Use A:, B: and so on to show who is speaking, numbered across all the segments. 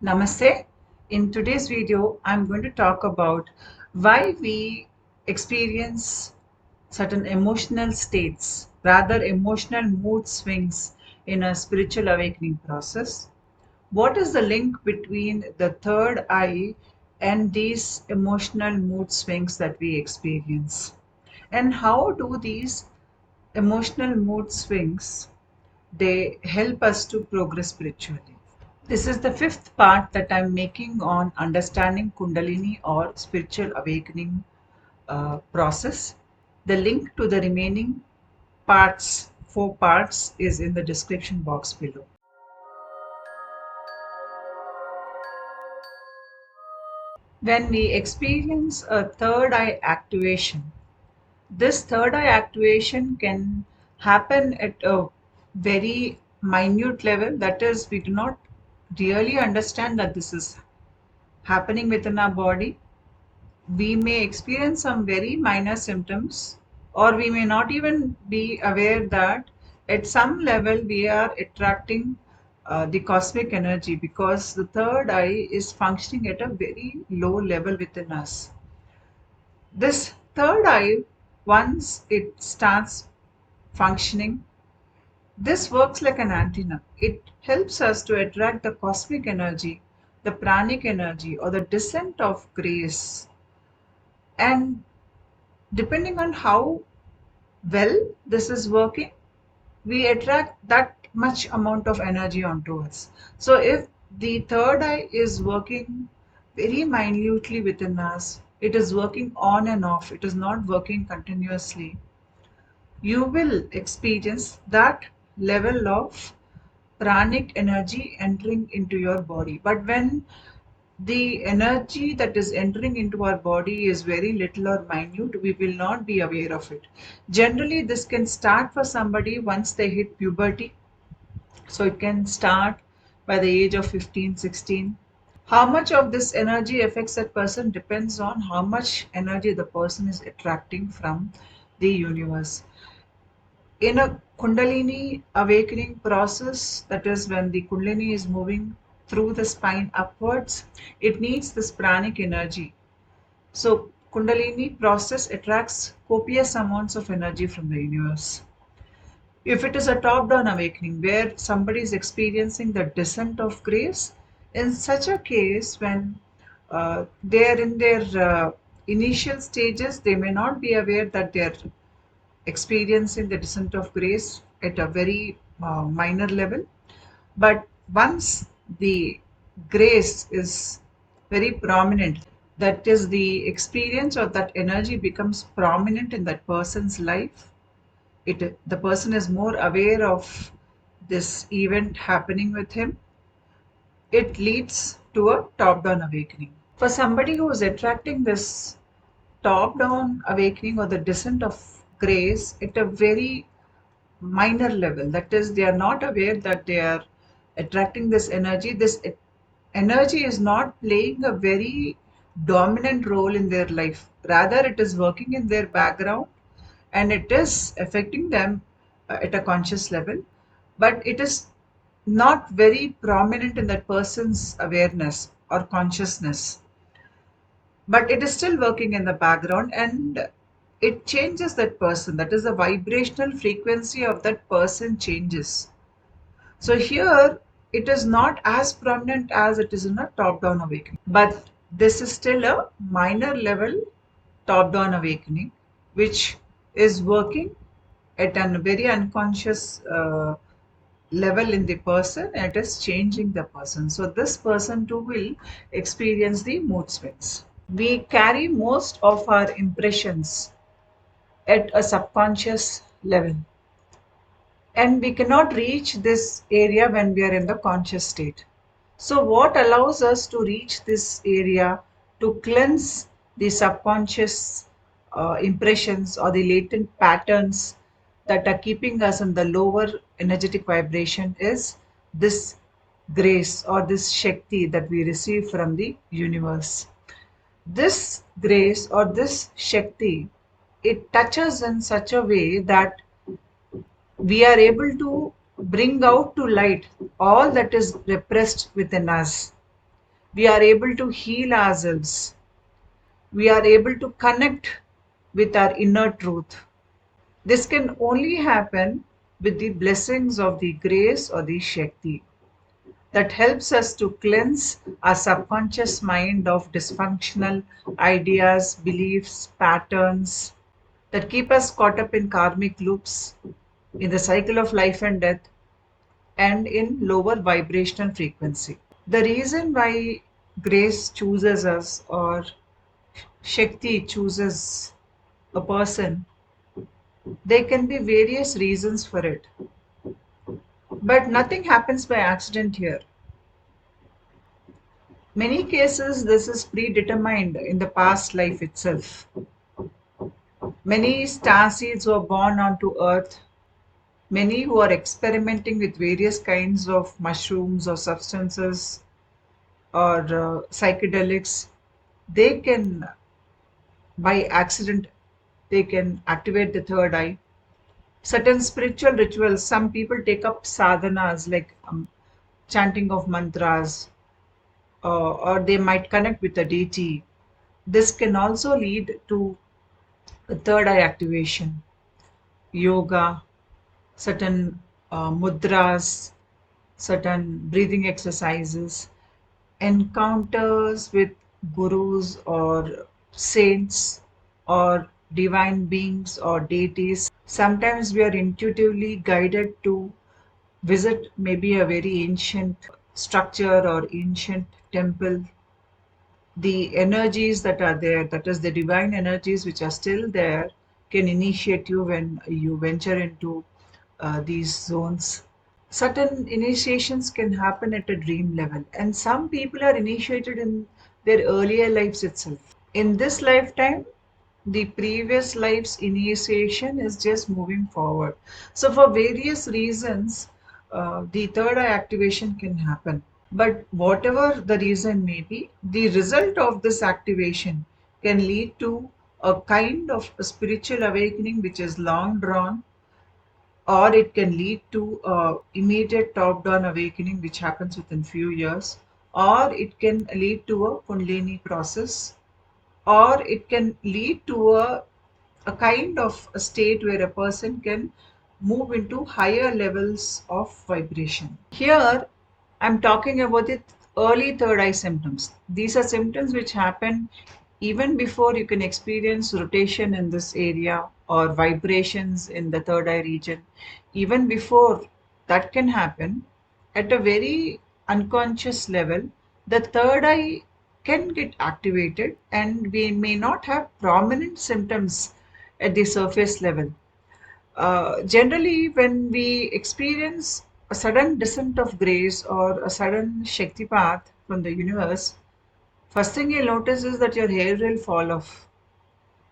A: Namaste. In today's video, I'm going to talk about why we experience certain emotional states, rather emotional mood swings in a spiritual awakening process. What is the link between the third eye and these emotional mood swings that we experience? And how do these emotional mood swings they help us to progress spiritually? This is the fifth part that I'm making on understanding Kundalini or spiritual awakening process. The link to the remaining parts, 4 parts, is in the description box below. When we experience a third eye activation, this third eye activation can happen at a very minute level. That is, we do not really understand that this is happening within our body. We may experience some very minor symptoms, or we may not even be aware that at some level we are attracting the cosmic energy, because the third eye is functioning at a very low level within us. This third eye, once it starts functioning, this works like an antenna. It helps us to attract the cosmic energy, the pranic energy, or the descent of grace. And depending on how well this is working, we attract that much amount of energy onto us. So if the third eye is working very minutely within us, it is working on and off, it is not working continuously, you will experience that level of pranic energy entering into your body. But when the energy that is entering into our body is very little or minute, we will not be aware of it. Generally, this can start for somebody once they hit puberty. So it can start by the age of 15, 16. How much of this energy affects that person depends on how much energy the person is attracting from the universe. In a Kundalini awakening process, that is when the Kundalini is moving through the spine upwards, it needs this pranic energy. So Kundalini process attracts copious amounts of energy from the universe. If it is a top-down awakening where somebody is experiencing the descent of grace, in such a case, when they are in their initial stages, they may not be aware that they are experiencing the descent of grace at a very minor level. But once the grace is very prominent, that is, the experience of that energy becomes prominent in that person's life, the person is more aware of this event happening with him, it leads to a top-down awakening. For somebody who is attracting this top-down awakening or the descent of grace at a very minor level, that is, they are not aware that they are attracting this energy. This energy is not playing a very dominant role in their life. Rather, it is working in their background and it is affecting them at a conscious level, but it is not very prominent in that person's awareness or consciousness. But it is still working in the background and it changes that person. That is, the vibrational frequency of that person changes. So here it is not as prominent as it is in a top-down awakening. But this is still a minor level top-down awakening, which is working at a very unconscious level in the person, and it is changing the person. So this person too will experience the mood swings. We carry most of our impressions at a subconscious level, and we cannot reach this area when we are in the conscious state. So what allows us to reach this area, to cleanse the subconscious impressions or the latent patterns that are keeping us in the lower energetic vibration, is this grace or this Shakti that we receive from the universe. This grace or this Shakti, it touches in such a way that we are able to bring out to light all that is repressed within us. We are able to heal ourselves. We are able to connect with our inner truth. This can only happen with the blessings of the grace or the Shakti that helps us to cleanse our subconscious mind of dysfunctional ideas, beliefs, patterns that keep us caught up in karmic loops, in the cycle of life and death, and in lower vibrational frequency. The reason why grace chooses us or Shakti chooses a person, there can be various reasons for it. But nothing happens by accident here. Many cases, this is predetermined in the past life itself. Many star seeds were born onto earth, many who are experimenting with various kinds of mushrooms or substances or psychedelics, they can, by accident, they can activate the third eye. Certain spiritual rituals, some people take up sadhanas like chanting of mantras, or they might connect with a deity. This can also lead to a third eye activation. Yoga, certain mudras, certain breathing exercises, encounters with gurus or saints or divine beings or deities. Sometimes we are intuitively guided to visit maybe a very ancient structure or ancient temple. The energies that are there, that is the divine energies which are still there, can initiate you when you venture into these zones. Certain initiations can happen at a dream level, and some people are initiated in their earlier lives itself. In this lifetime, the previous life's initiation is just moving forward. So, for various reasons, the third eye activation can happen. But whatever the reason may be, the result of this activation can lead to a kind of a spiritual awakening which is long drawn, or it can lead to a immediate top down awakening which happens within few years, or it can lead to a kundalini process, or it can lead to a kind of a state where a person can move into higher levels of vibration. Here, I'm talking about the early third eye symptoms. These are symptoms which happen even before you can experience rotation in this area or vibrations in the third eye region. Even before that can happen, at a very unconscious level, the third eye can get activated and we may not have prominent symptoms at the surface level. Generally, when we experience a sudden descent of grace or a sudden Shakti path from the universe, first thing you'll notice is that your hair will fall off.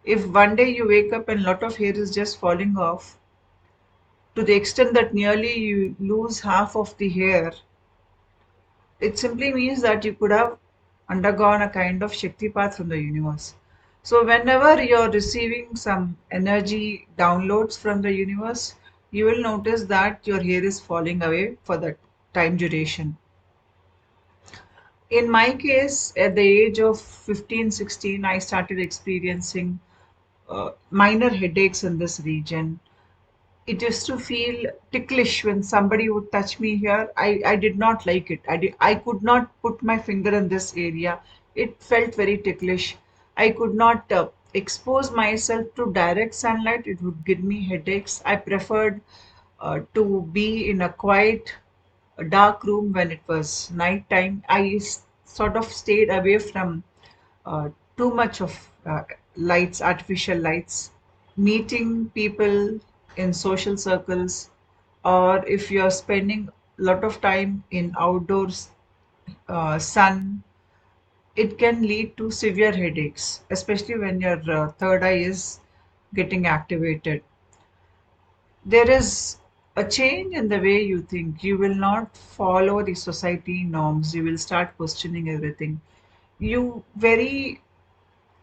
A: If one day you wake up and a lot of hair is just falling off, to the extent that nearly you lose half of the hair, it simply means that you could have undergone a kind of Shakti path from the universe. So, whenever you're receiving some energy downloads from the universe, you will notice that your hair is falling away for that time duration. In my case, at the age of 15, 16, I started experiencing minor headaches in this region. It used to feel ticklish when somebody would touch me here. I did not like it. I could not put my finger in this area. It felt very ticklish. I could not expose myself to direct sunlight. It would give me headaches. I preferred to be in a quiet, dark room when it was night time. Sort of stayed away from too much of lights, artificial lights. Meeting people in social circles, or if you're spending a lot of time in outdoors sun, it can lead to severe headaches, especially when your third eye is getting activated. There is a change in the way you think. You will not follow the society norms. You will start questioning everything. You very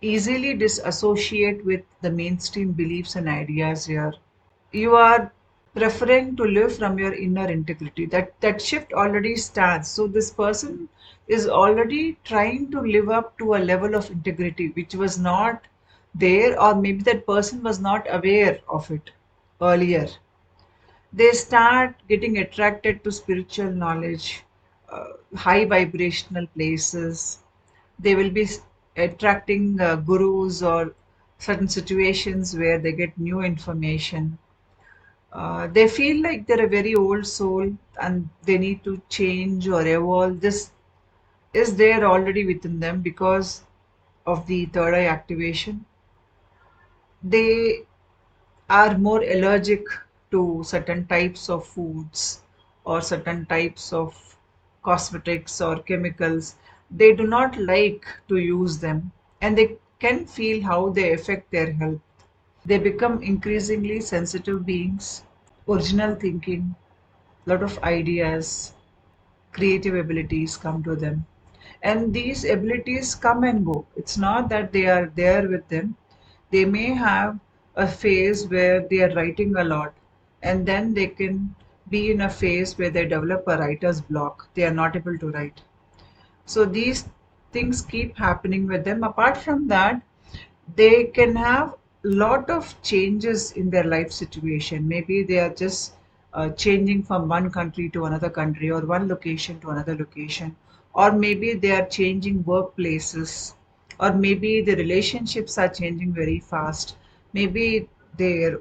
A: easily disassociate with the mainstream beliefs and ideas here. You are preferring to live from your inner integrity. That shift already stands. So this person is already trying to live up to a level of integrity which was not there, or maybe that person was not aware of it earlier. They start getting attracted to spiritual knowledge, high vibrational places. They will be attracting gurus or certain situations where they get new information. They feel like they're a very old soul and they need to change or evolve. This is there already within them because of the third eye activation. They are more allergic to certain types of foods or certain types of cosmetics or chemicals. They do not like to use them, and they can feel how they affect their health. They become increasingly sensitive beings, original thinking, lot of ideas, creative abilities come to them. And these abilities come and go. It's not that they are there with them. They may have a phase where they are writing a lot, and then they can be in a phase where they develop a writer's block. They are not able to write. So these things keep happening with them. Apart from that, they can have lot of changes in their life situation. Maybe they are just changing from one country to another country or one location to another location, or maybe they are changing workplaces, or maybe the relationships are changing very fast. Maybe their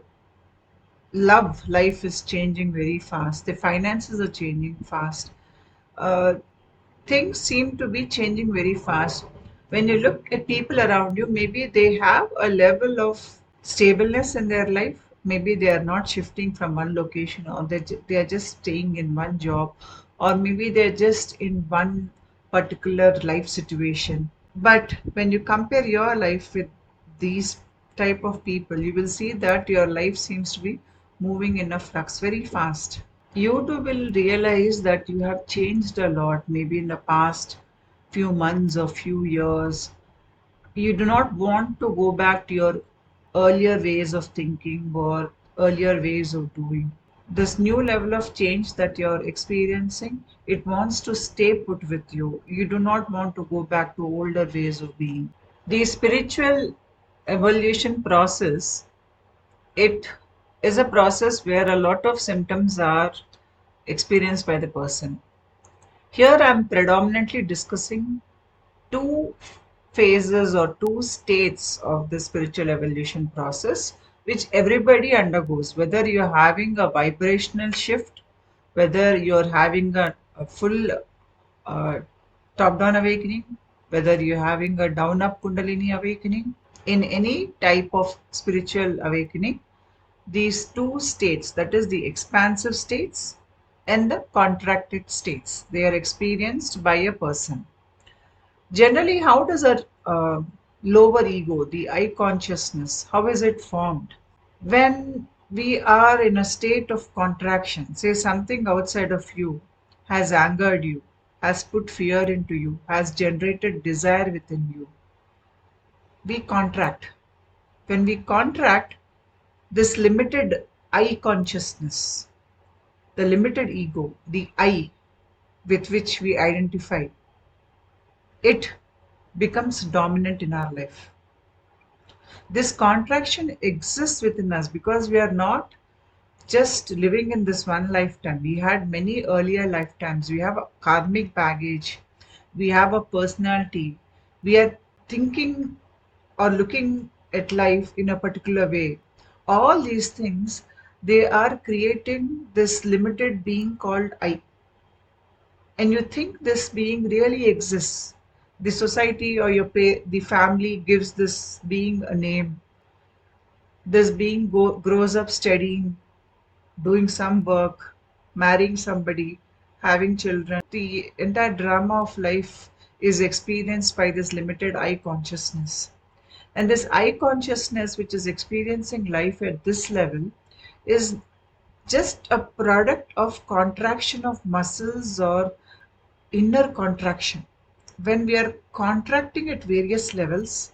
A: love life is changing very fast, the finances are changing fast. uh, Things seem to be changing very fast. When you look at people around you, maybe they have a level of stableness in their life. Maybe they are not shifting from one location, or they are just staying in one job, or maybe they're just in one particular life situation. But when you compare your life with these type of people, you will see that your life seems to be moving in a flux very fast. You too will realize that you have changed a lot, maybe in the past few months or few years. You do not want to go back to your earlier ways of thinking or earlier ways of doing. This new level of change that you're experiencing, it wants to stay put with you. You do not want to go back to older ways of being. The spiritual evolution process, it is a process where a lot of symptoms are experienced by the person. Here I'm predominantly discussing two phases or two states of the spiritual evolution process, which everybody undergoes, whether you're having a vibrational shift, whether you're having a full uh, top down awakening, whether you're having a down up Kundalini awakening. In any type of spiritual awakening, these two states, that is the expansive states and the contracted states, they are experienced by a person. Generally, how does a lower ego, the I consciousness, how is it formed? When we are in a state of contraction, say something outside of you has angered you, has put fear into you, has generated desire within you, we contract. When we contract, this limited I consciousness, the limited ego, the I with which we identify, it becomes dominant in our life. This contraction exists within us because we are not just living in this one lifetime. We had many earlier lifetimes. We have a karmic baggage. We have a personality. We are thinking or looking at life in a particular way. All these things, they are creating this limited being called I. And you think this being really exists. The society or the family gives this being a name. This being grows up studying, doing some work, marrying somebody, having children. The entire drama of life is experienced by this limited I consciousness. And this I consciousness, which is experiencing life at this level, is just a product of contraction of muscles or inner contraction. When we are contracting at various levels,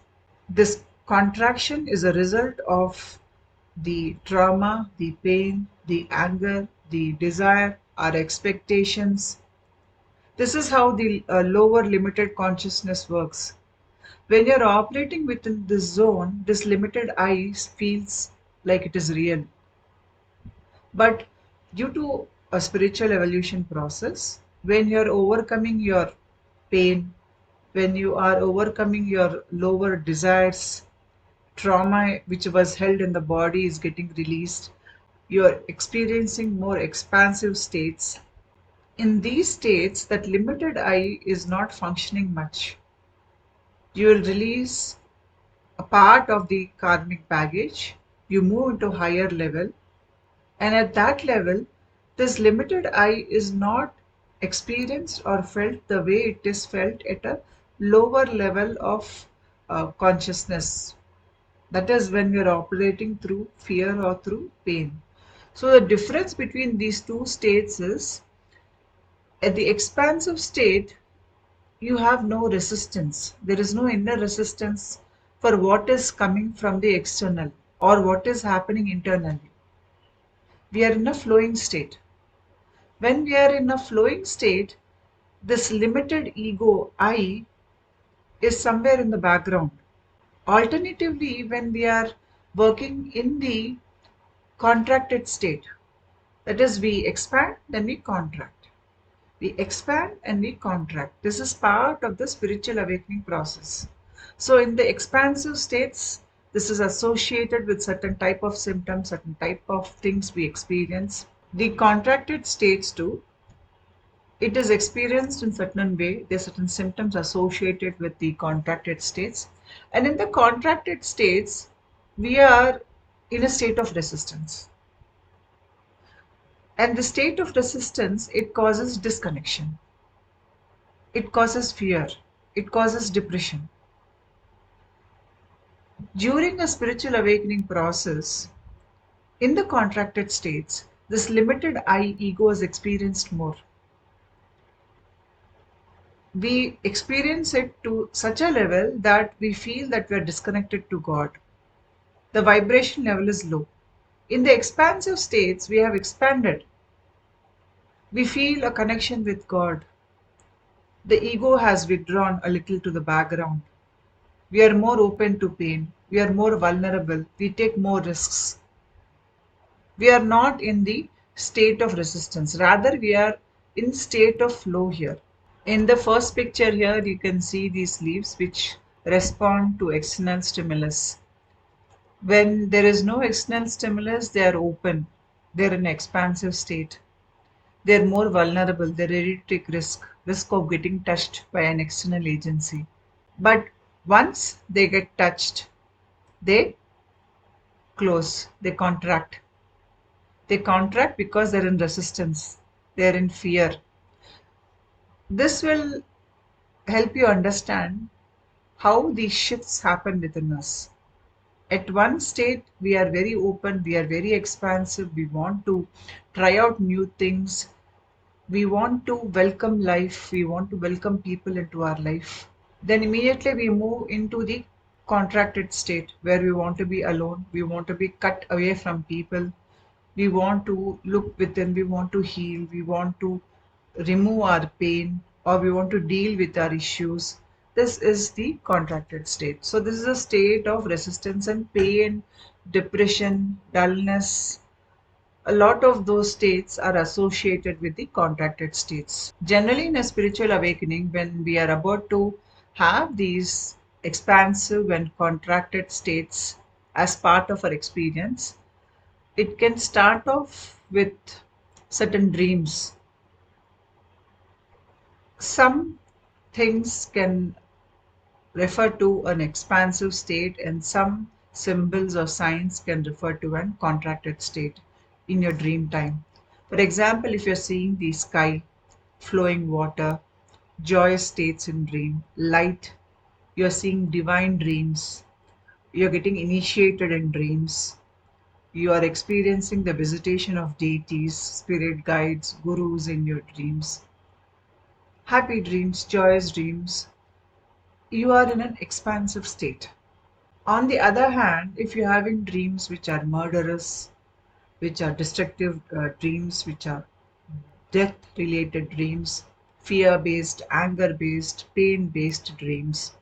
A: this contraction is a result of the trauma, the pain, the anger, the desire, our expectations. This is how the lower limited consciousness works. When you're operating within this zone, this limited I feels like it is real. But due to a spiritual evolution process, when you're overcoming your pain, when you are overcoming your lower desires, trauma which was held in the body is getting released, you're experiencing more expansive states. In these states, that limited I is not functioning much. You will release a part of the karmic baggage, you move into higher level, and at that level, this limited I is not experienced or felt the way it is felt at a lower level of consciousness. That is when we are operating through fear or through pain. So the difference between these two states is at the expansive state, you have no resistance. There is no inner resistance for what is coming from the external or what is happening internally. We are in a flowing state. When we are in a flowing state, this limited ego, I, is somewhere in the background. Alternatively, when we are working in the contracted state, that is, we expand, then we contract. We expand and we contract. This is part of the spiritual awakening process. So in the expansive states, this is associated with certain type of symptoms, certain type of things we experience. The contracted states too, it is experienced in certain way. There are certain symptoms associated with the contracted states. And in the contracted states, we are in a state of resistance. And the state of resistance, it causes disconnection. It causes fear. It causes depression. During a spiritual awakening process, in the contracted states, this limited I ego is experienced more. We experience it to such a level that we feel that we are disconnected to God. The vibration level is low. In the expansive states, we have expanded. We feel a connection with God. The ego has withdrawn a little to the background. We are more open to pain. We are more vulnerable. We take more risks. We are not in the state of resistance. Rather, we are in state of flow here. In the first picture here, you can see these leaves which respond to external stimulus. When there is no external stimulus, they are open. They're in an expansive state. They're more vulnerable. They're ready to take risk of getting touched by an external agency. But once they get touched, they close, they contract. They contract because they're in resistance, they're in fear. This will help you understand how these shifts happen within us. At one state, we are very open, we are very expansive, we want to try out new things, we want to welcome life, we want to welcome people into our life. Then immediately we move into the contracted state where we want to be alone, we want to be cut away from people, we want to look within, we want to heal, we want to remove our pain, or we want to deal with our issues. This is the contracted state. So this is a state of resistance and pain, depression, dullness. A lot of those states are associated with the contracted states. Generally, in a spiritual awakening, when we are about to have these expansive and contracted states as part of our experience, it can start off with certain dreams. Some things can refer to an expansive state, and some symbols or signs can refer to an contracted state in your dream time. For example, if you're seeing the sky, flowing water, joyous states in dream, light, you're seeing divine dreams, you're getting initiated in dreams, you are experiencing the visitation of deities, spirit guides, gurus in your dreams, happy dreams, joyous dreams, you are in an expansive state. On the other hand, if you're having dreams which are murderous, which are destructive dreams, which are death related dreams, fear based, anger based, pain based dreams.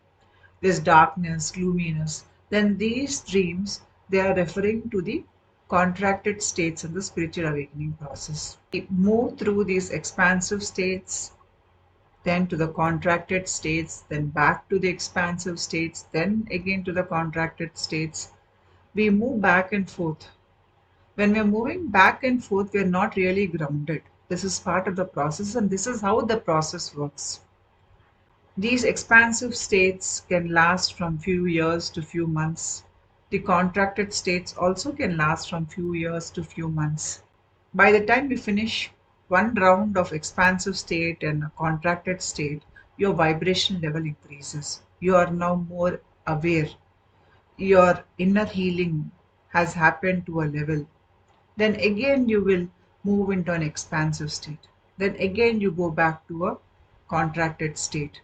A: There's darkness, gloominess. Then these dreams, they are referring to the contracted states in the spiritual awakening process. We move through these expansive states, then to the contracted states, then back to the expansive states, then again to the contracted states. We move back and forth. When we're moving back and forth, we're not really grounded. This is part of the process, and this is how the process works. These expansive states can last from few years to few months. The contracted states also can last from few years to few months. By the time you finish one round of expansive state and a contracted state, your vibration level increases. You are now more aware. Your inner healing has happened to a level. Then again you will move into an expansive state. Then again you go back to a contracted state.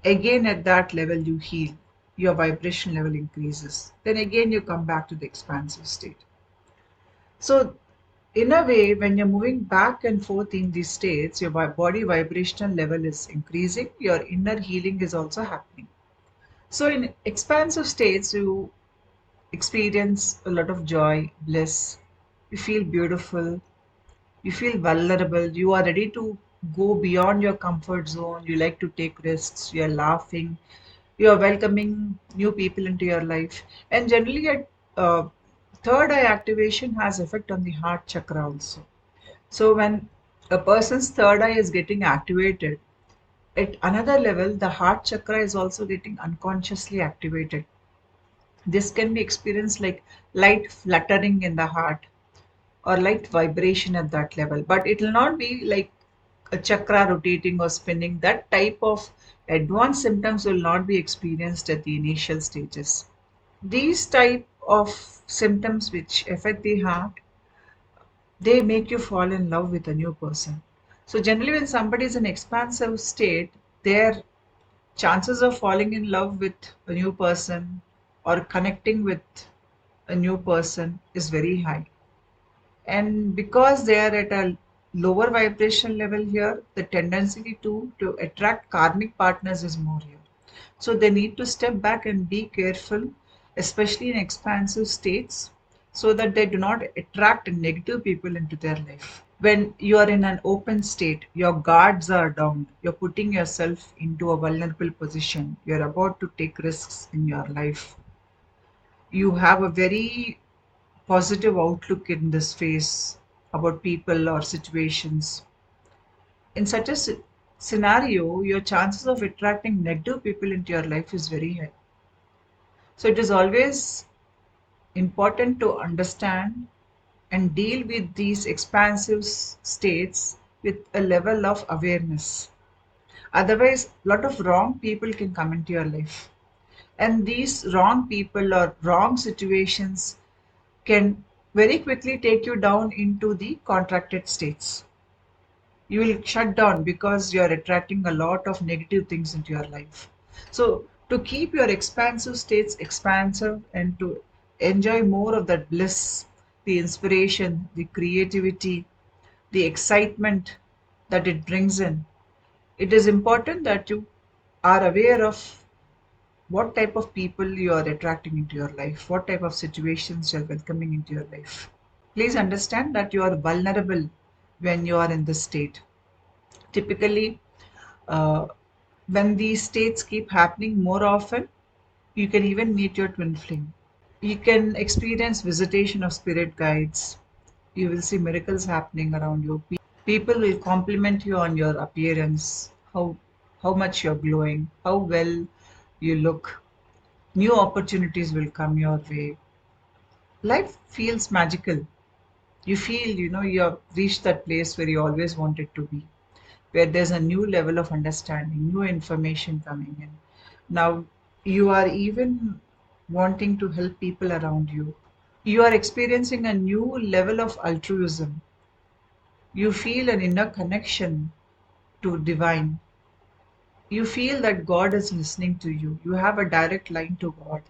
A: Again at that level you heal. Your vibration level increases. Then again you come back to the expansive state. So in a way, when you're moving back and forth in these states, your body vibrational level is increasing, your inner healing is also happening. So in expansive states, you experience a lot of joy, bliss, you feel beautiful, you feel vulnerable, you are ready to go beyond your comfort zone, you like to take risks, you are laughing, you are welcoming new people into your life. And generally, uh, third eye activation has effect on the heart chakra also. So when a person's third eye is getting activated, at another level, the heart chakra is also getting unconsciously activated. This can be experienced like light fluttering in the heart or light vibration at that level, but it will not be like a chakra rotating or spinning. That type of advanced symptoms will not be experienced at the initial stages. These type of symptoms which affect the heart, they make you fall in love with a new person. So generally when somebody is in expansive state, their chances of falling in love with a new person or connecting with a new person is very high. And because they are at a lower vibration level here, the tendency to attract karmic partners is more here. So they need to step back and be careful, especially in expansive states, so that they do not attract negative people into their life. When you are in an open state, your guards are down, you're putting yourself into a vulnerable position, you're about to take risks in your life. You have a very positive outlook in this phase about people or situations. In such a scenario, your chances of attracting negative people into your life is very high. So it is always important to understand and deal with these expansive states with a level of awareness. Otherwise, a lot of wrong people can come into your life. And these wrong people or wrong situations can very quickly take you down into the contracted states. You will shut down because you are attracting a lot of negative things into your life. So, to keep your expansive states expansive and to enjoy more of that bliss, the inspiration, the creativity, the excitement that it brings in, it is important that you are aware of what type of people you are attracting into your life, what type of situations you are welcoming into your life. Please understand that you are vulnerable when you are in this state. Typically, uh, when these states keep happening more often, you can even meet your twin flame. You can experience visitation of spirit guides. You will see miracles happening around you. People will compliment you on your appearance, how much you're glowing, how well you look. New opportunities will come your way. Life feels magical. You feel, you have reached that place where you always wanted to be, where there's a new level of understanding, new information coming in. Now, you are even wanting to help people around you. You are experiencing a new level of altruism. You feel an inner connection to divine. You feel that God is listening to you. You have a direct line to God.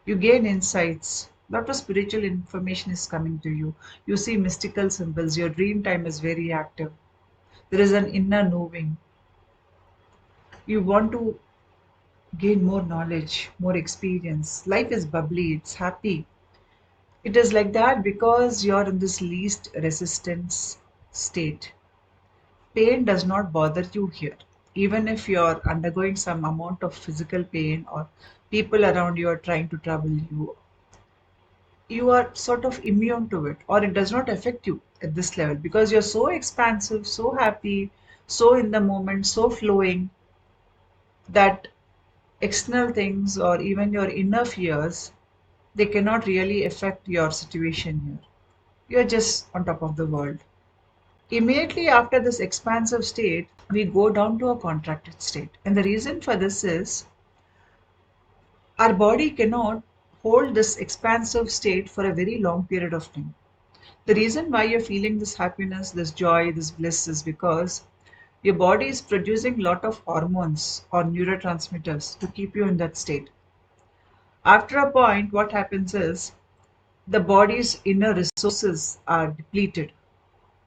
A: You gain insights. lot of spiritual information is coming to you. You see mystical symbols. Your dream time is very active. There is an inner knowing. You want to gain more knowledge, more experience. Life is bubbly, it's happy. It is like that because you're in this least resistance state. Pain does not bother you here. Even if you're undergoing some amount of physical pain or people around you are trying to trouble you, you are sort of immune to it, or it does not affect you at this level because you're so expansive, so happy, so in the moment, so flowing that external things or even your inner fears, they cannot really affect your situation here. You're just on top of the world. Immediately after this expansive state, we go down to a contracted state. And the reason for this is our body cannot hold this expansive state for a very long period of time. The reason why you're feeling this happiness, this joy, this bliss is because your body is producing a lot of hormones or neurotransmitters to keep you in that state. After a point, what happens is the body's inner resources are depleted.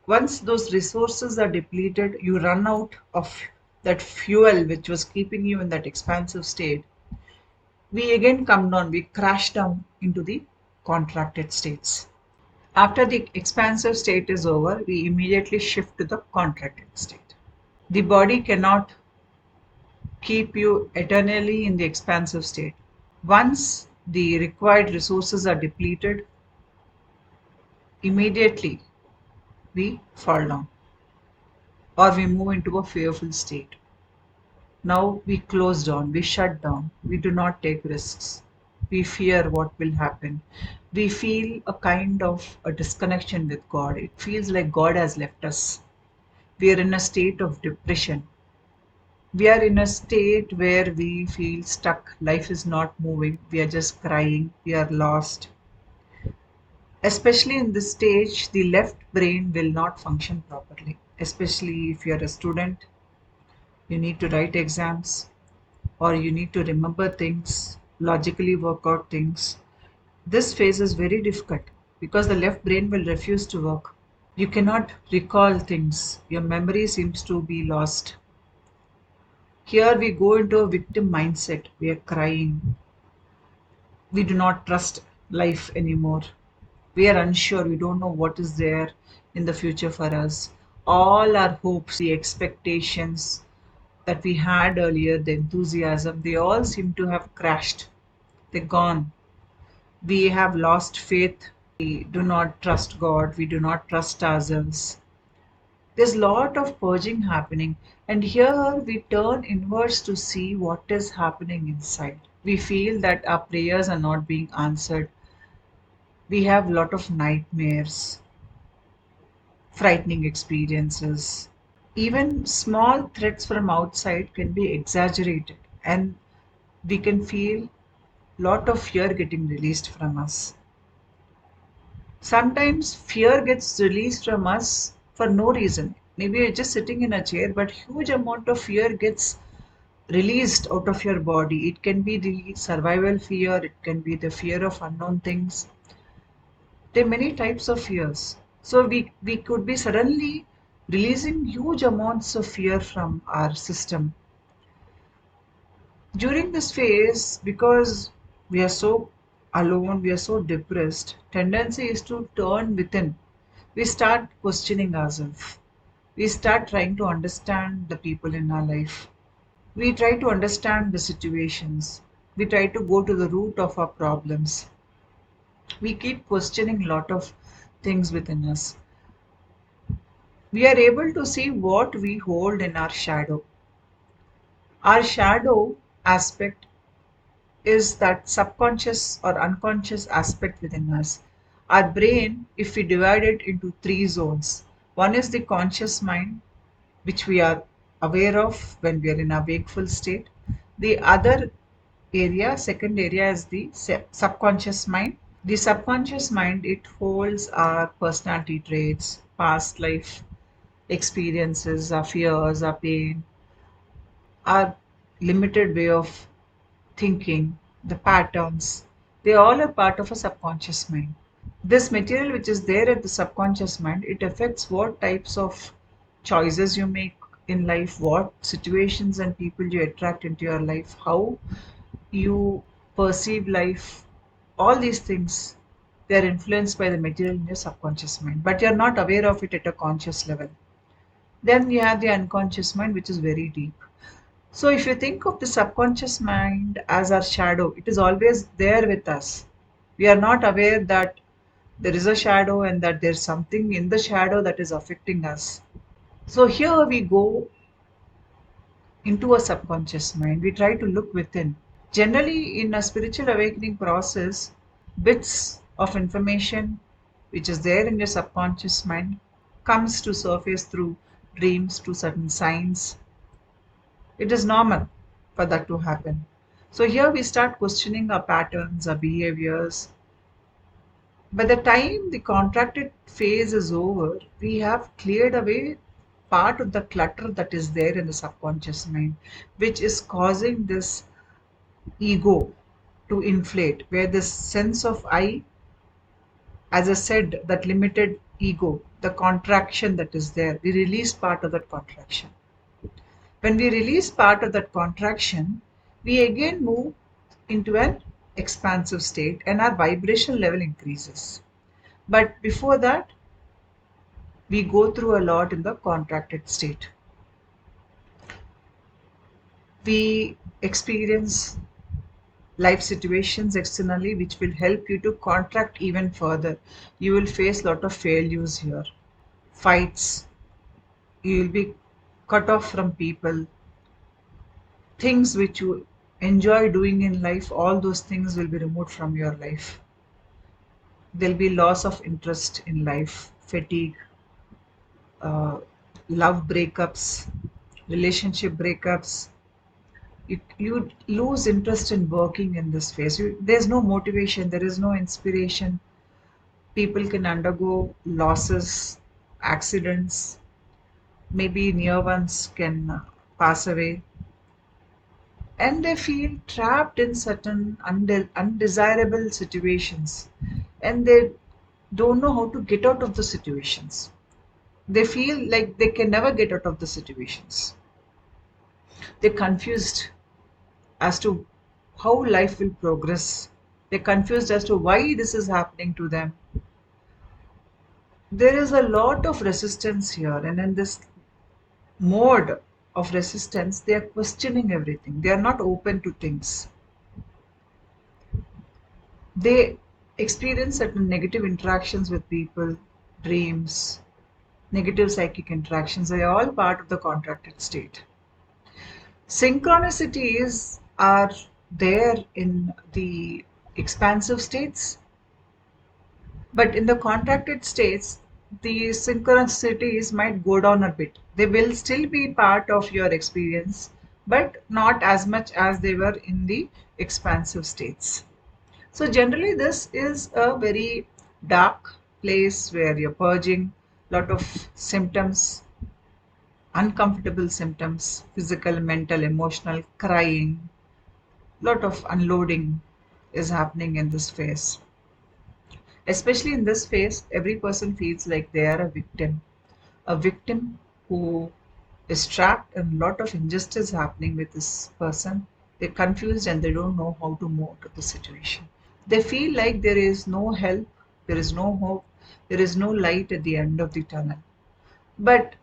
A: Once those resources are depleted, you run out of that fuel which was keeping you in that expansive state. We again come down, we crash down into the contracted states. After the expansive state is over, we immediately shift to the contracted state. The body cannot keep you eternally in the expansive state. Once the required resources are depleted, immediately we fall down or we move into a fearful state. Now we close down, we shut down, we do not take risks. We fear what will happen. We feel a kind of a disconnection with God. It feels like God has left us. We are in a state of depression. We are in a state where we feel stuck. Life is not moving. We are just crying. We are lost. Especially in this stage, the left brain will not function properly. Especially if you are a student, you need to write exams or you need to remember things, logically work out things. This phase is very difficult because the left brain will refuse to work. You cannot recall things. Your memory seems to be lost. Here we go into a victim mindset. We are crying. We do not trust life anymore. We are unsure. We don't know what is there in the future for us. All our hopes, the expectations that we had earlier, the enthusiasm, they all seem to have crashed. They're gone. We have lost faith. We do not trust God. We do not trust ourselves. There's a lot of purging happening. And here we turn inwards to see what is happening inside. We feel that our prayers are not being answered. We have a lot of nightmares, frightening experiences. Even small threats from outside can be exaggerated, and we can feel a lot of fear getting released from us. Sometimes fear gets released from us for no reason. Maybe you're just sitting in a chair, but huge amount of fear gets released out of your body. It can be the survival fear, it can be the fear of unknown things. There are many types of fears. So we could be suddenly releasing huge amounts of fear from our system. During this phase, because we are so alone, we are so depressed, tendency is to turn within. We start questioning ourselves. We start trying to understand the people in our life. We try to understand the situations. We try to go to the root of our problems. We keep questioning a lot of things within us. We are able to see what we hold in our shadow. Our shadow aspect is that subconscious or unconscious aspect within us. Our brain, if we divide it into three zones, one is the conscious mind, which we are aware of when we are in a wakeful state. The other area, second area, is the subconscious mind. The subconscious mind, it holds our personality traits, past life experiences, our fears, our pain, our limited way of thinking, the patterns. They all are part of a subconscious mind. This material which is there at the subconscious mind, it affects what types of choices you make in life, what situations and people you attract into your life, how you perceive life. All these things, they are influenced by the material in your subconscious mind, but you're not aware of it at a conscious level. Then you have the unconscious mind, which is very deep. So if you think of the subconscious mind as our shadow, it is always there with us. We are not aware that there is a shadow and that there's something in the shadow that is affecting us. So here we go into a subconscious mind. We try to look within. Generally, in a spiritual awakening process, bits of information which is there in your subconscious mind comes to surface through dreams, to certain signs. It is normal for that to happen. So here we start questioning our patterns, our behaviors. By the time the contracted phase is over, we have cleared away part of the clutter that is there in the subconscious mind, which is causing this ego to inflate, where this sense of I, as I said, that limited ego, the contraction that is there, we release part of that contraction. When we release part of that contraction, we again move into an expansive state and our vibration level increases. But before that, we go through a lot in the contracted state. We experience life situations externally which will help you to contract even further. You will face a lot of failures here, fights, you will be cut off from people, things which you enjoy doing in life, all those things will be removed from your life. There'll be loss of interest in life, fatigue, uh, love breakups, relationship breakups. You lose interest in working in this phase. There's no motivation, there is no inspiration. People can undergo losses, accidents, maybe near ones can pass away, and they feel trapped in certain undesirable situations, and they don't know how to get out of the situations. They feel like they can never get out of the situations. They're confused as to how life will progress. They're confused as to why this is happening to them. There is a lot of resistance here, and in this mode of resistance, they are questioning everything. They are not open to things. They experience certain negative interactions with people, dreams, negative psychic interactions. They are all part of the contracted state. Synchronicities are there in the expansive states, but in the contracted states, the synchronicities might go down a bit. They will still be part of your experience, but not as much as they were in the expansive states. So, generally, this is a very dark place where you're purging a lot of symptoms, uncomfortable symptoms, physical, mental, emotional, crying, lot of unloading is happening in this phase. Especially in this phase, every person feels like they are a victim who is trapped, and a lot of injustice happening with this person. They're confused and they don't know how to move out of the situation. They feel like there is no help, there is no hope, there is no light at the end of the tunnel. But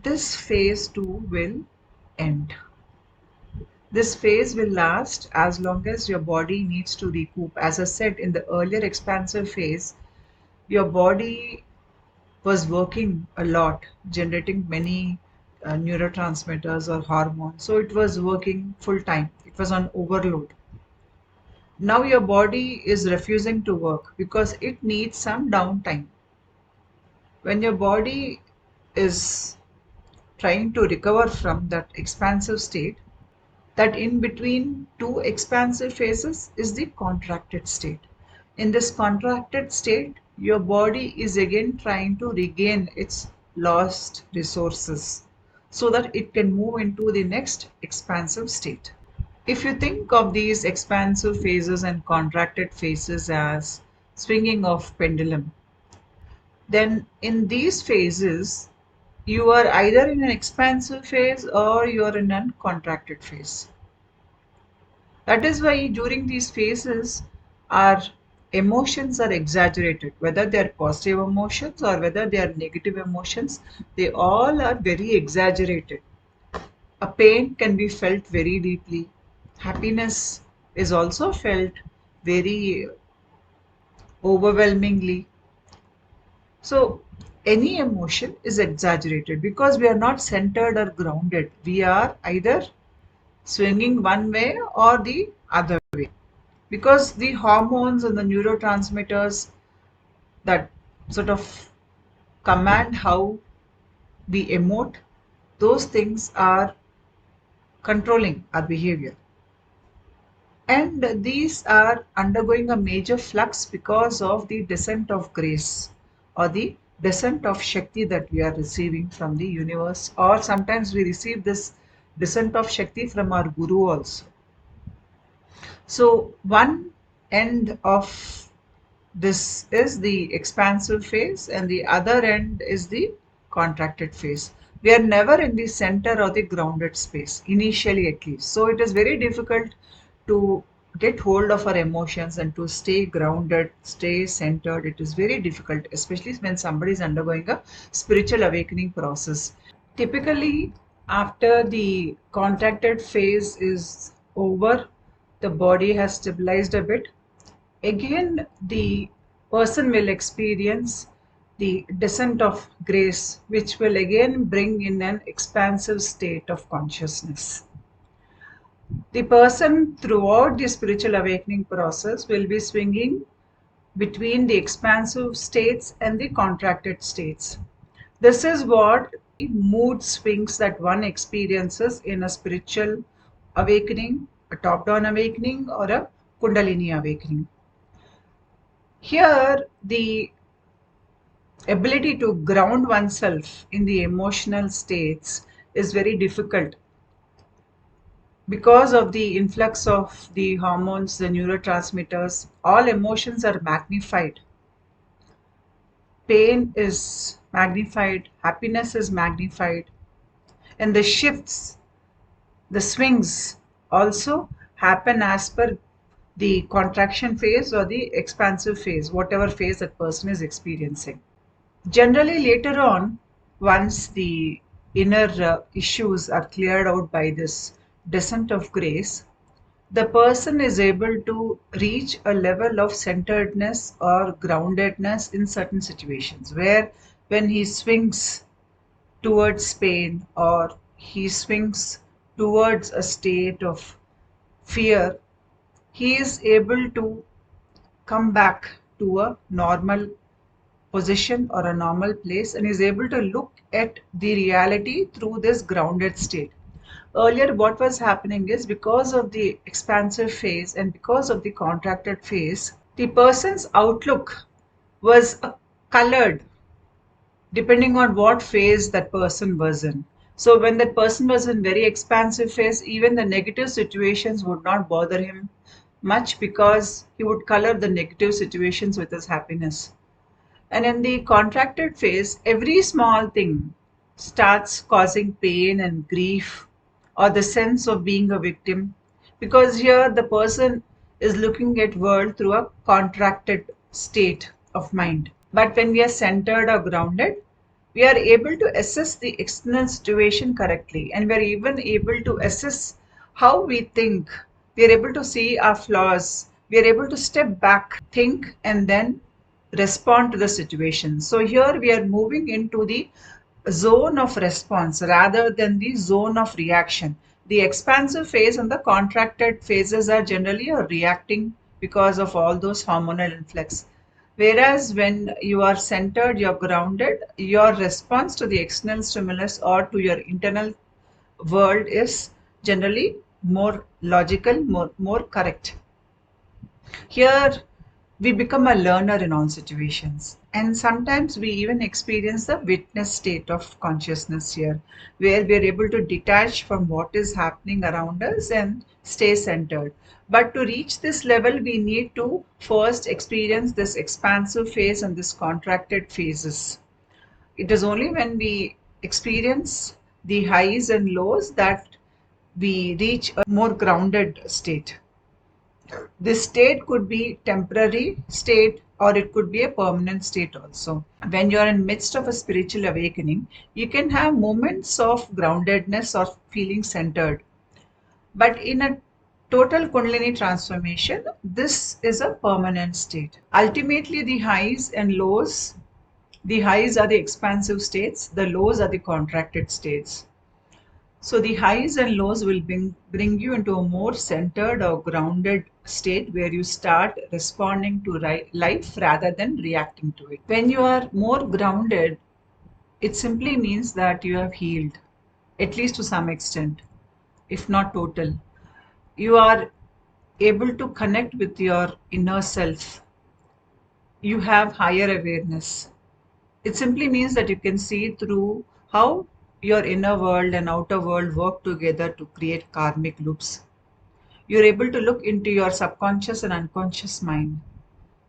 A: this phase too will end. This phase will last as long as your body needs to recoup. As I said, in the earlier expansive phase, your body was working a lot, generating many neurotransmitters or hormones. So it was working full time, it was on overload. Now your body is refusing to work because it needs some downtime. When your body is trying to recover from that expansive state, that in between two expansive phases is the contracted state. In this contracted state, your body is again trying to regain its lost resources so that it can move into the next expansive state. If you think of these expansive phases and contracted phases as swinging of pendulum, then in these phases, you are either in an expansive phase or you are in a contracted phase. That is why during these phases, our emotions are exaggerated, whether they are positive emotions or whether they are negative emotions, they all are very exaggerated. A pain can be felt very deeply. Happiness is also felt very overwhelmingly. So, any emotion is exaggerated because we are not centered or grounded. We are either swinging one way or the other way. Because the hormones and the neurotransmitters that sort of command how we emote, those things are controlling our behavior. And these are undergoing a major flux because of the descent of grace or the descent of Shakti that we are receiving from the universe, or sometimes we receive this descent of Shakti from our Guru also. So, one end of this is the expansive phase, and the other end is the contracted phase. We are never in the center or the grounded space, initially at least. So it is very difficult to get hold of our emotions and to stay grounded, stay centered. It is very difficult, especially when somebody is undergoing a spiritual awakening process. Typically, after the contracted phase is over, the body has stabilized a bit. Again, the person will experience the descent of grace, which will again bring in an expansive state of consciousness. The person throughout the spiritual awakening process will be swinging between the expansive states and the contracted states. This is what the mood swings that one experiences in a spiritual awakening, a top down awakening, or a Kundalini awakening. Here, the ability to ground oneself in the emotional states is very difficult because of the influx of the hormones, the neurotransmitters. All emotions are magnified. Pain is magnified, happiness is magnified, and the shifts, the swings also happen as per the contraction phase or the expansive phase, whatever phase that person is experiencing. Generally, later on, once the inner issues are cleared out by this descent of grace, the person is able to reach a level of centeredness or groundedness in certain situations where when he swings towards pain or he swings towards a state of fear, he is able to come back to a normal position or a normal place and is able to look at the reality through this grounded state. Earlier, what was happening is because of the expansive phase and because of the contracted phase, the person's outlook was colored depending on what phase that person was in. So, when that person was in very expansive phase, even the negative situations would not bother him much because he would color the negative situations with his happiness. And in the contracted phase, every small thing starts causing pain and grief or the sense of being a victim because here the person is looking at world through a contracted state of mind. But when we are centered or grounded, we are able to assess the external situation correctly and we are even able to assess how we think. We are able to see our flaws. We are able to step back, think, and then respond to the situation. So here we are moving into the zone of response rather than the zone of reaction. The expansive phase and the contracted phases are generally reacting because of all those hormonal influx. Whereas when you are centered, you're grounded, your response to the external stimulus or to your internal world is generally more logical, more correct. Here, we become a learner in all situations. And sometimes we even experience the witness state of consciousness here, where we are able to detach from what is happening around us and stay centered. But to reach this level, we need to first experience this expansive phase and this contracted phases. It is only when we experience the highs and lows that we reach a more grounded state. This state could be temporary state or it could be a permanent state also. When you're in midst of a spiritual awakening, you can have moments of groundedness or feeling centered. But in a total Kundalini transformation, this is a permanent state. Ultimately, the highs are the expansive states, the lows are the contracted states. So the highs and lows will bring you into a more centered or grounded state where you start responding to life rather than reacting to it. When you are more grounded, it simply means that you have healed, at least to some extent, if not total. You are able to connect with your inner self. You have higher awareness. It simply means that you can see through how your inner world and outer world work together to create karmic loops. You're able to look into your subconscious and unconscious mind.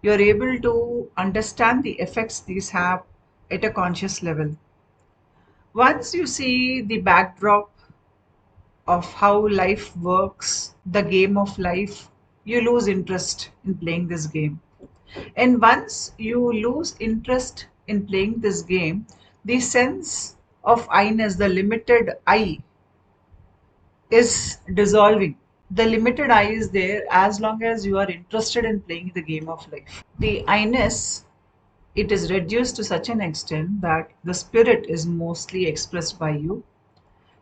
A: You're able to understand the effects these have at a conscious level. Once you see the backdrop of how life works, the game of life, you lose interest in playing this game. And once you lose interest in playing this game, the sense of I-ness, the limited I, is dissolving. The limited I is there as long as you are interested in playing the game of life. The I-ness, it is reduced to such an extent that the spirit is mostly expressed by you.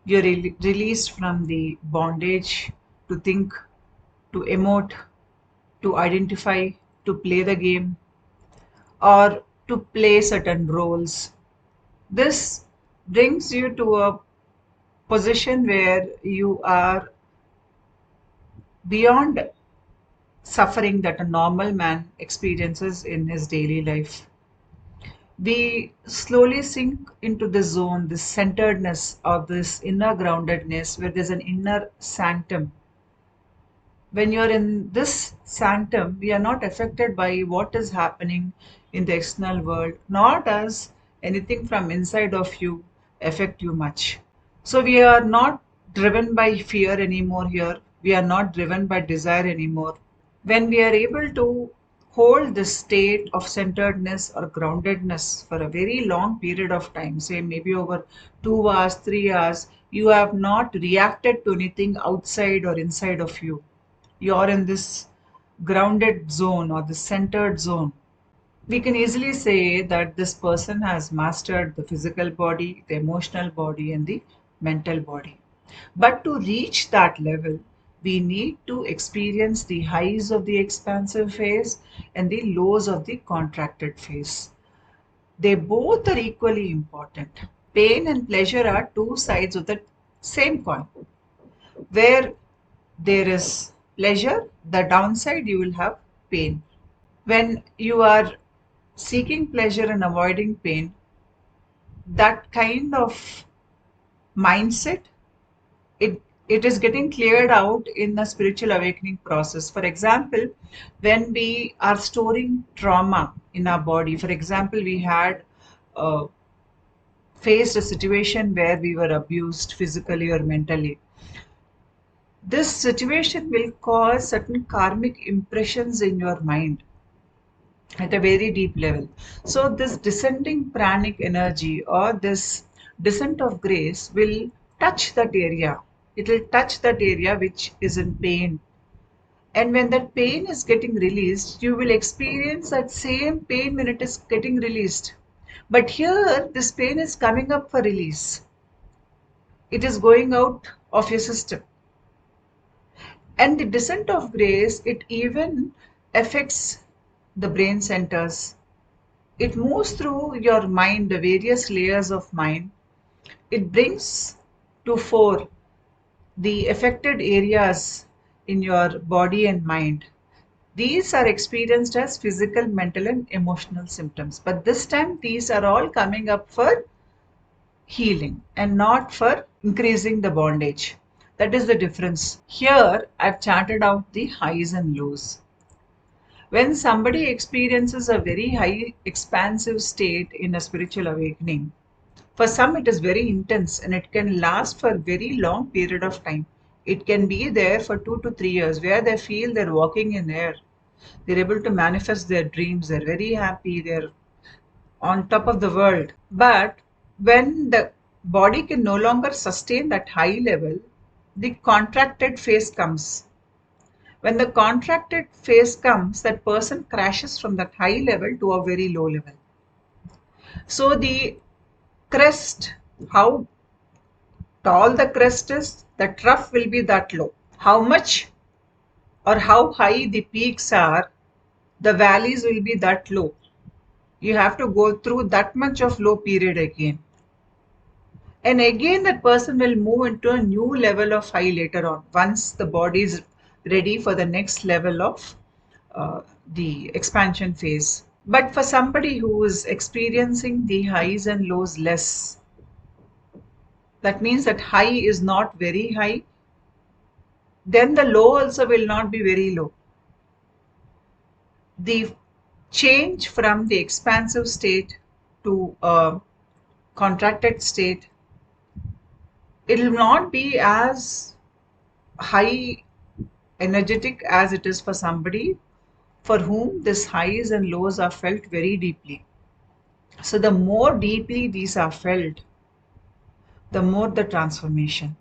A: You're released from the bondage to think, to emote, to identify, to play the game, or to play certain roles. This brings you to a position where you are beyond suffering that a normal man experiences in his daily life. We slowly sink into the zone, this centeredness or this inner groundedness where there's an inner sanctum. When you're in this sanctum, we are not affected by what is happening in the external world, nor does anything from inside of you affect you much. So we are not driven by fear anymore here. We are not driven by desire anymore. When we are able to hold this state of centeredness or groundedness for a very long period of time, say maybe over 2 hours, 3 hours, you have not reacted to anything outside or inside of you. You're in this grounded zone or the centered zone. We can easily say that this person has mastered the physical body, the emotional body, and the mental body. But to reach that level, we need to experience the highs of the expansive phase and the lows of the contracted phase. They both are equally important. Pain and pleasure are two sides of the same coin. Where there is pleasure, the downside you will have pain. When you are seeking pleasure and avoiding pain, that kind of mindset, it is getting cleared out in the spiritual awakening process. For example, when we are storing trauma in our body, for example, we had faced a situation where we were abused physically or mentally. This situation will cause certain karmic impressions in your mind at a very deep level. So this descending pranic energy or this descent of grace will touch that area. It will touch that area which is in pain. And when that pain is getting released, you will experience that same pain when it is getting released. But here, this pain is coming up for release. It is going out of your system. And the descent of grace, it even affects the brain centers. It moves through your mind, the various layers of mind. It brings to fore the affected areas in your body and mind. These are experienced as physical, mental, and emotional symptoms. But this time, these are all coming up for healing and not for increasing the bondage. That is the difference. Here, I've charted out the highs and lows. When somebody experiences a very high expansive state in a spiritual awakening, for some it is very intense and it can last for a very long period of time. It can be there for 2 to 3 years where they feel they're walking in air. They're able to manifest their dreams. They're very happy. They're on top of the world. But when the body can no longer sustain that high level, the contracted phase comes. When the contracted phase comes, that person crashes from that high level to a very low level. So the crest, how tall the crest is, the trough will be that low. How much or how high the peaks are, the valleys will be that low. You have to go through that much of low period again. And again, that person will move into a new level of high later on, once the body is ready for the next level of the expansion phase. But for somebody who is experiencing the highs and lows less, that means that high is not very high, then the low also will not be very low. The change from the expansive state to a contracted state, it will not be as high energetic as it is for somebody for whom these highs and lows are felt very deeply. So the more deeply these are felt, the more the transformation.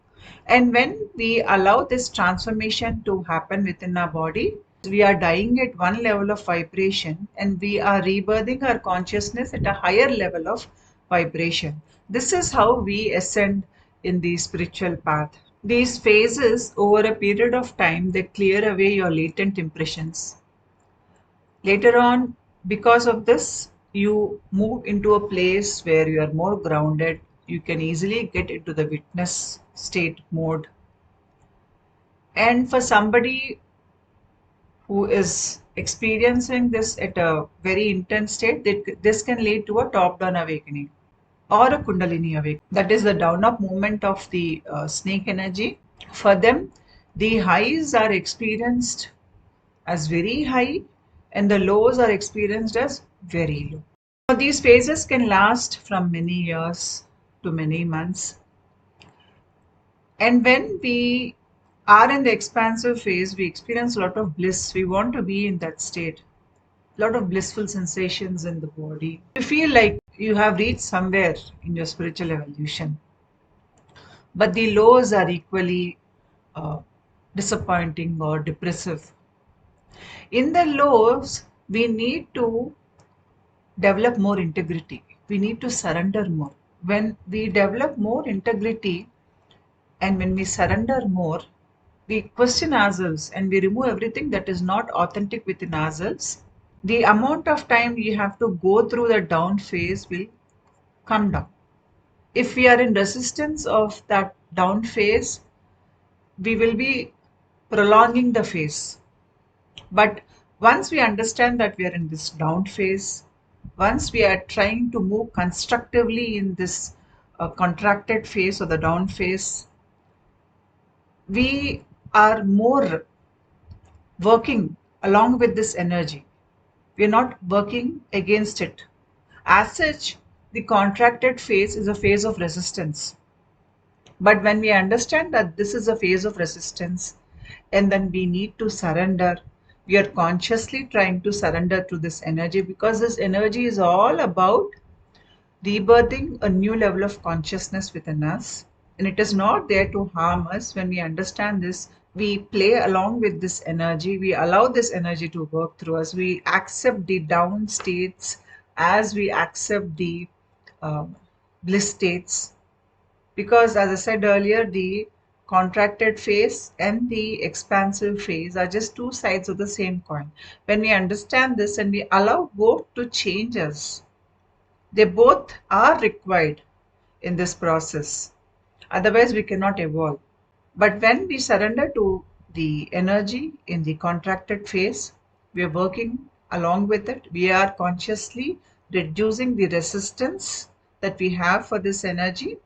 A: And when we allow this transformation to happen within our body, we are dying at one level of vibration and we are rebirthing our consciousness at a higher level of vibration. This is how we ascend in the spiritual path. These phases, over a period of time, they clear away your latent impressions. Later on, because of this, you move into a place where you are more grounded. You can easily get into the witness state mode. And for somebody who is experiencing this at a very intense state, this can lead to a top-down awakening or a Kundalini awakening. That is the down-up movement of the snake energy. For them, the highs are experienced as very high and the lows are experienced as very low. Now, these phases can last from many years to many months. And when we are in the expansive phase, we experience a lot of bliss. We want to be in that state. A lot of blissful sensations in the body. You feel like you have reached somewhere in your spiritual evolution. But the lows are equally disappointing or depressive. In the lows, we need to develop more integrity. We need to surrender more. When we develop more integrity and when we surrender more, we question ourselves and we remove everything that is not authentic within ourselves. The amount of time we have to go through the down phase will come down. If we are in resistance of that down phase, we will be prolonging the phase. But once we understand that we are in this down phase, once we are trying to move constructively in this contracted phase or the down phase, we are more working along with this energy. We are not working against it. As such, the contracted phase is a phase of resistance. But when we understand that this is a phase of resistance and then we need to surrender, we are consciously trying to surrender to this energy because this energy is all about rebirthing a new level of consciousness within us. And it is not there to harm us. When we understand this, we play along with this energy. We allow this energy to work through us. We accept the down states as we accept the bliss states. Because as I said earlier, the contracted phase and the expansive phase are just two sides of the same coin. When we understand this and we allow both to change us, they both are required in this process. Otherwise, we cannot evolve. But when we surrender to the energy in the contracted phase, we are working along with it. We are consciously reducing the resistance that we have for this energy.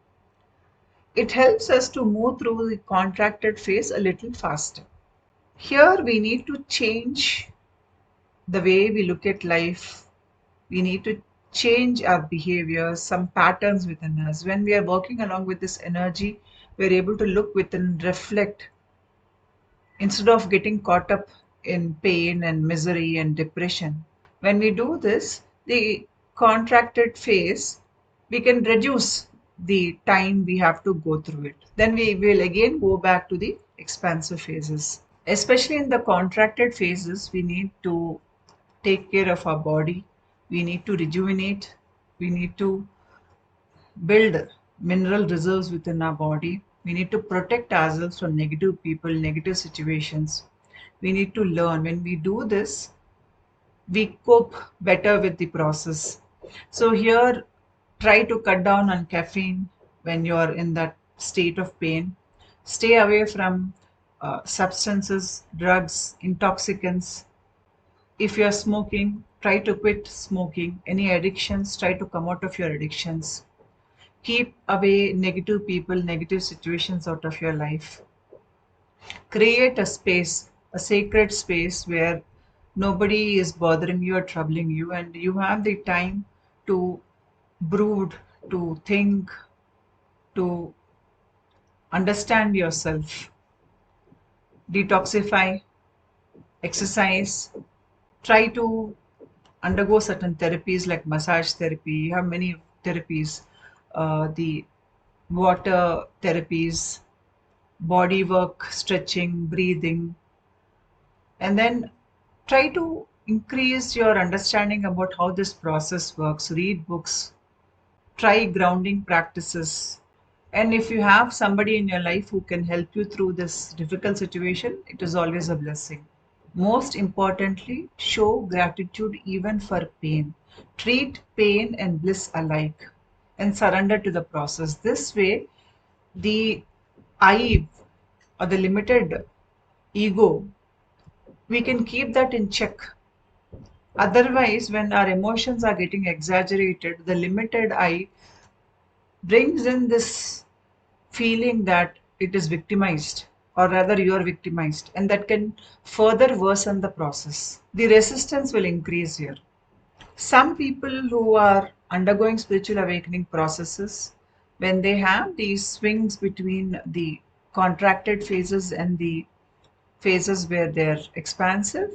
A: It helps us to move through the contracted phase a little faster. Here we need to change the way we look at life. We need to change our behaviors, some patterns within us. When we are working along with this energy, we're able to look within, reflect, instead of getting caught up in pain and misery and depression. When we do this, the contracted phase, we can reduce the time we have to go through it. Then we will again go back to the expansive phases. Especially in the contracted phases, we need to take care of our body. We need to rejuvenate. We need to build mineral reserves within our body. We need to protect ourselves from negative people, negative situations. We need to learn. When we do this, we cope better with the process. So, here, try to cut down on caffeine when you're in that state of pain. Stay away from substances, drugs, intoxicants. If you're smoking, try to quit smoking. Any addictions, try to come out of your addictions. Keep away negative people, negative situations out of your life. Create a space, a sacred space where nobody is bothering you or troubling you, and you have the time to brood, to think, to understand yourself. Detoxify, exercise, try to undergo certain therapies like massage therapy. You have many therapies, the water therapies, body work, stretching, breathing, and then try to increase your understanding about how this process works. Read books, try grounding practices. And if you have somebody in your life who can help you through this difficult situation, it is always a blessing. Most importantly, show gratitude even for pain. Treat pain and bliss alike and surrender to the process. This way, the I or the limited ego, we can keep that in check. Otherwise, when our emotions are getting exaggerated, the limited I brings in this feeling that it is victimized, or rather, you are victimized, and that can further worsen the process. The resistance will increase here. Some people who are undergoing spiritual awakening processes, when they have these swings between the contracted phases and the phases where they're expansive,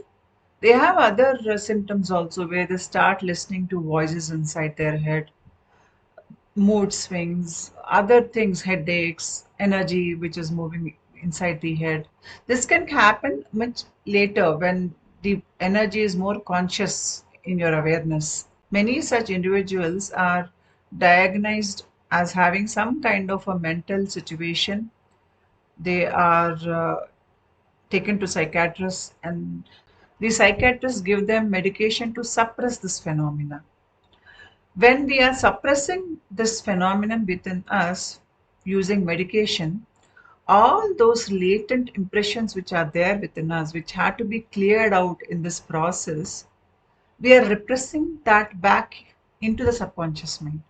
A: they have other symptoms also, where they start listening to voices inside their head, mood swings, other things, headaches, energy which is moving inside the head. This can happen much later when the energy is more conscious in your awareness. Many such individuals are diagnosed as having some kind of a mental situation. They are taken to psychiatrists, and the psychiatrists give them medication to suppress this phenomena. When we are suppressing this phenomenon within us using medication, all those latent impressions which are there within us, which had to be cleared out in this process, we are repressing that back into the subconscious mind.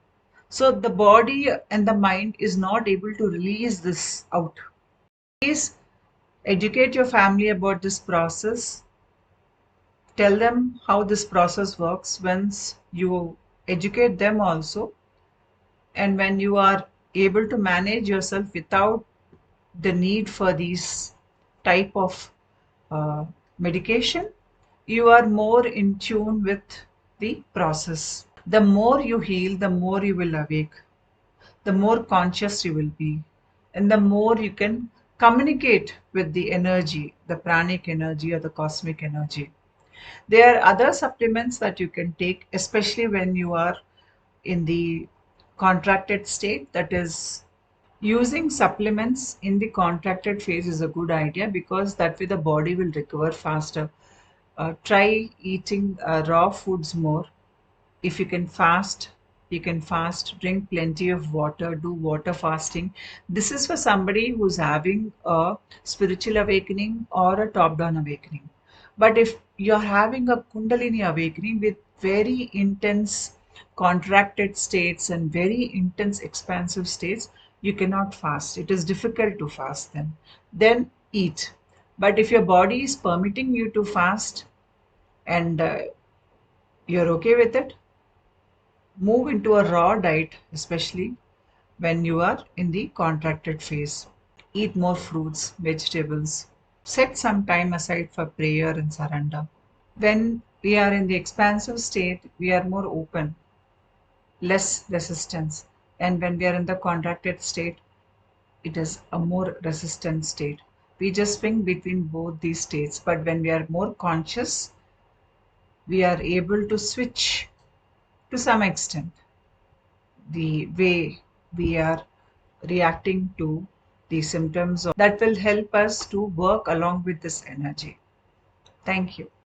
A: So the body and the mind is not able to release this out. Please educate your family about this process. Tell them how this process works. Once you educate them also, and when you are able to manage yourself without the need for these type of uh, medication, you are more in tune with the process. The more you heal, the more you will awake, the more conscious you will be, and the more you can communicate with the energy, the pranic energy or the cosmic energy. There are other supplements that you can take, especially when you are in the contracted state. That is, using supplements in the contracted phase is a good idea, because that way the body will recover faster. Try eating raw foods more. If you can fast, you can fast. Drink plenty of water. Do water fasting. This is for somebody who's having a spiritual awakening or a top down awakening. But if you're having a Kundalini awakening with very intense contracted states and very intense expansive states, you cannot fast. It is difficult to fast then. Then eat. But if your body is permitting you to fast and you're okay with it, move into a raw diet, especially when you are in the contracted phase. Eat more fruits, vegetables. Set some time aside for prayer and surrender. When we are in the expansive state, we are more open, less resistance. And when we are in the contracted state, it is a more resistant state. We just swing between both these states. But when we are more conscious, we are able to switch to some extent the way we are reacting to the symptoms that will help us to work along with this energy. Thank you.